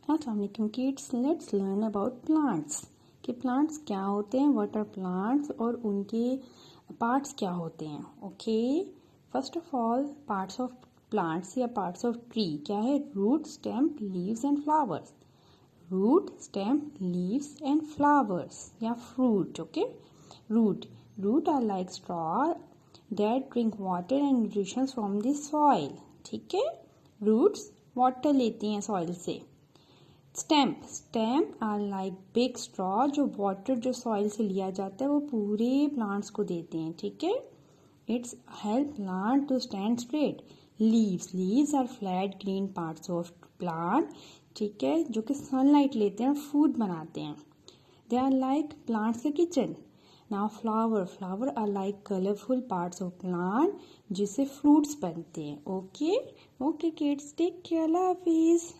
अस्सलाम वालेकुम kids, let's learn about plants कि प्लांट्स क्या होते हैं, व्हाट आर प्लांट्स और उनके पार्ट्स क्या होते हैं। Okay, first of all parts of plants या पार्ट्स ऑफ ट्री क्या है? Root, stem, leaves and flowers. Root, stem, leaves and flowers या fruit. Okay, root are like straw that drink water and nutrition from the soil. ठीक है, roots water लेती हैं soil से। Stem are like big straw, जो water जो soil से लिया जाता है वो पूरे प्लांट्स को देते हैं। ठीक है, it's help plant to stand straight. Leaves are flat green parts of plant. ठीक है, जो कि सनलाइट लेते हैं और फूड बनाते हैं। दे आर लाइक प्लांट्स का kitchen. Now flower are like colourful parts of plant, जिससे फ्रूट्स बनते हैं। ओके किड्स, टेक केयर, अल्लाह हाफिज।